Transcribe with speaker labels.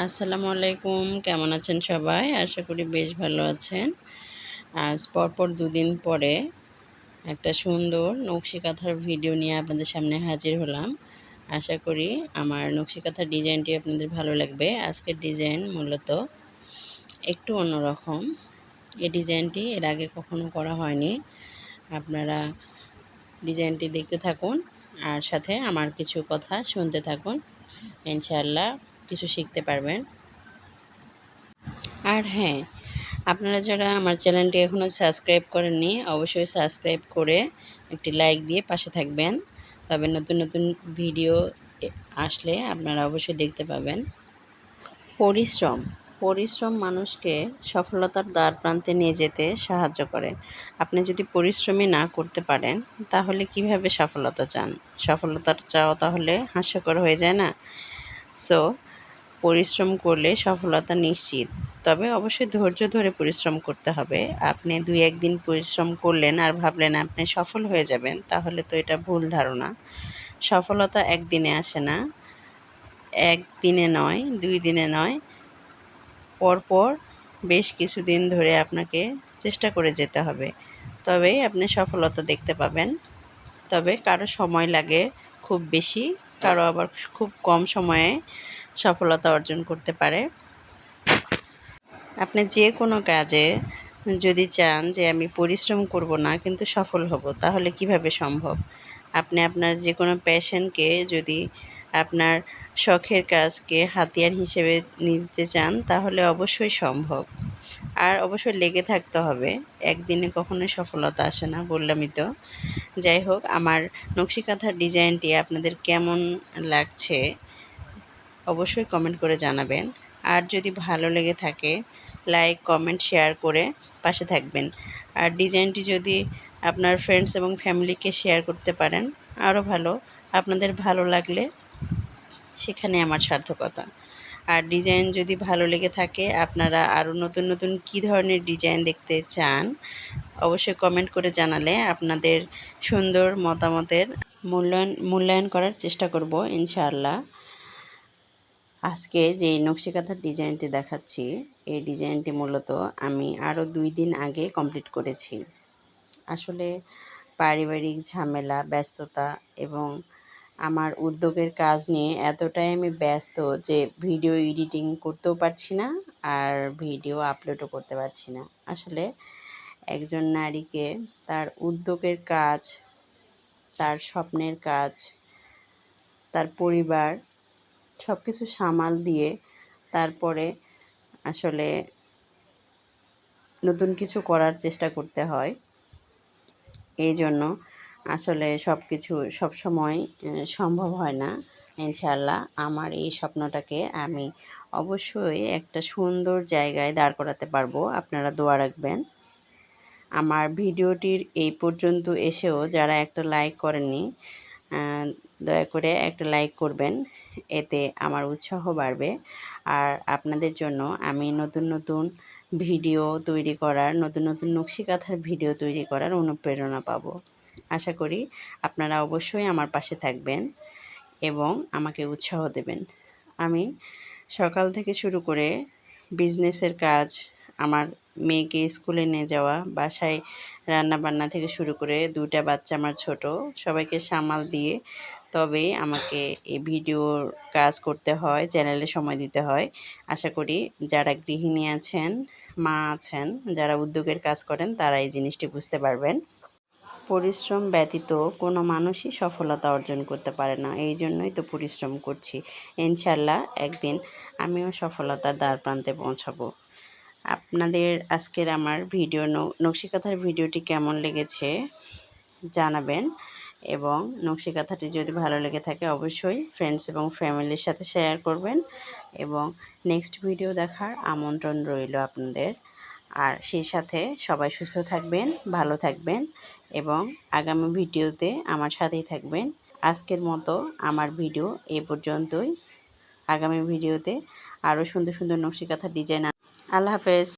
Speaker 1: আসসালামু আলাইকুম, কেমন আছেন সবাই? আশা করি বেশ ভালো আছেন। আজ পরপর দুদিন পরে একটা সুন্দর নকশি কাঁথার ভিডিও নিয়ে আপনাদের সামনে হাজির হলাম। আশা করি আমার নকশি কাঁথার ডিজাইনটি আপনাদের ভালো লাগবে। আজকের ডিজাইন মূলত একটু অন্যরকম। এই ডিজাইনটি এর আগে কখনো করা হয়নি। আপনারা ডিজাইনটি দেখতে থাকুন আর সাথে আমার কিছু কথা শুনতে থাকুন। ইনশাআল্লাহ কিছু শিখতে পারবেন। আর হ্যাঁ, আপনারা যারা আমার চ্যানেলটি এখনও সাবস্ক্রাইব করেননি অবশ্যই সাবস্ক্রাইব করে একটি লাইক দিয়ে পাশে থাকবেন। তবে নতুন নতুন ভিডিও আসলে আপনারা অবশ্যই দেখতে পাবেন। পরিশ্রম পরিশ্রম মানুষকে সফলতার দ্বারপ্রান্তে নিয়ে যেতে সাহায্য করে। আপনি যদি পরিশ্রমই না করতে পারেন তাহলে কিভাবে সফলতা চান? সফলতার চাওয়া তাহলে হাস্যকর হয়ে যায় না? সো পরিশ্রম করলে সফলতা নিশ্চিত। তবে অবশ্যই ধৈর্য ধরে পরিশ্রম করতে হবে। আপনি ২-১ দিন পরিশ্রম করলেন আর ভাবলেন আপনি সফল হয়ে যাবেন, তাহলে তো এটা ভুল ধারণা। সফলতা একদিনে আসে না, ১ দিনে নয়, ২ দিনে নয়, পরপর বেশ কিছুদিন ধরে আপনাকে চেষ্টা করে যেতে হবে। তবেই আপনি সফলতা দেখতে পাবেন। তবে কারো সময় লাগে খুব বেশি, কারো আবার খুব কম সময়ে সফলতা অর্জন করতে পারে। আপনি যে কোনো কাজে যদি চান যে আমি পরিশ্রম করব না কিন্তু সফল হব, তাহলে কিভাবে সম্ভব? আপনি আপনার যে কোনো প্যাশনকে যদি আপনার শখের কাজকে হাতিয়ার হিসেবে নিতে চান তাহলে অবশ্যই সম্ভব। আর অবশ্যই লেগে থাকতে হবে। একদিনে কখনোই সফলতা আসে না, বললামই তো। যাই হোক, আমার নকশি কাঁথার ডিজাইনটি আপনাদের কেমন লাগছে অবশ্যই কমেন্ট করে জানাবেন। আর যদি ভালো লেগে থাকে লাইক, কমেন্ট, শেয়ার করে পাশে থাকবেন। আর ডিজাইনটি যদি আপনার ফ্রেন্ডস এবং ফ্যামিলিকে শেয়ার করতে পারেন আরও ভালো। আপনাদের ভালো লাগলে সেখানে আমার সার্থকতা। আর ডিজাইন যদি ভালো লেগে থাকে, আপনারা আরও নতুন নতুন কী ধরনের ডিজাইন দেখতে চান অবশ্যই কমেন্ট করে জানালে আপনাদের সুন্দর মতামতের মূল্যায়ন করার চেষ্টা করব ইনশাআল্লাহ। আজকে যে নকশি কাঁথার ডিজাইনটি দেখাচ্ছি এই ডিজাইনটি মূলত আমি আরও ২ দিন আগে কমপ্লিট করেছি। আসলে পারিবারিক ঝামেলা, ব্যস্ততা এবং আমার উদ্যোগের কাজ নিয়ে এতটাই আমি ব্যস্ত যে ভিডিও এডিটিং করতেও পারছি না আর ভিডিও আপলোডও করতে পারছি না। আসলে একজন নারীকে তার উদ্যোগের কাজ, তার স্বপ্নের কাজ, তার পরিবার সব কিছু সামাল দিয়ে তারপরে আসলে নতুন কিছু করার চেষ্টা করতে হয়। এই জন্য আসলে সব কিছু সবসময় সম্ভব হয় না। ইনশাআল্লাহ আমার এই স্বপ্নটাকে আমি অবশ্যই একটা সুন্দর জায়গায় দাঁড় করাতে পারবো। আপনারা দোয়া রাখবেন। আমার ভিডিওটির এই পর্যন্ত এসেও যারা একটা লাইক করেননি, দয়া করে একটা লাইক করবেন। এতে আমার উৎসাহ বাড়বে। আর আপনাদের জন্য আমি নতুন নতুন ভিডিও তৈরি করার, নতুন নতুন নকশি কাঁথার ভিডিও তৈরি করার অনুপ্রেরণা পাবো। আশা করি আপনারা অবশ্যই আমার পাশে থাকবেন এবং আমাকে উৎসাহ দেবেন। আমি সকাল থেকে শুরু করে বিজনেসের কাজ, আমার মেয়েকে স্কুলে নিয়ে যাওয়া, বাসায় রান্নাবান্না থেকে শুরু করে ২টা বাচ্চা আমার ছোট, সবাইকে সামাল দিয়ে তবে আমাকে এই ভিডিওর কাজ করতে হয়, চ্যানেলে সময় দিতে হয়। আশা করি যারা গৃহিণী আছেন, মা আছেন, যারা উদ্যোগের কাজ করেন তারা এই জিনিসটি বুঝতে পারবেন। পরিশ্রম ব্যতীত কোনো মানুষই সফলতা অর্জন করতে পারে না। এই জন্যই তো পরিশ্রম করছি। ইনশাআল্লাহ একদিন আমিও সফলতার দ্বারপ্রান্তে পৌঁছাবো। আপনাদের আজকের আমার ভিডিও নকশি কাঁথার ভিডিওটি কেমন লেগেছে জানাবেন এবং নকশি কাঁথাটি যদি ভালো লেগে থাকে অবশ্যই ফ্রেন্ডস এবং ফ্যামিলির সাথে শেয়ার করবেন এবং নেক্সট ভিডিও দেখার আমন্ত্রণ রইল আপনাদের। আর সেই সাথে সবাই সুস্থ থাকবেন, ভালো থাকবেন এবং আগামী ভিডিওতে আমার সাথেই থাকবেন। আজকের মতো আমার ভিডিও এ পর্যন্তই। আগামী ভিডিওতে আরও সুন্দর সুন্দর নকশি কাঁথার ডিজাইন। আল্লাহ হাফেজ।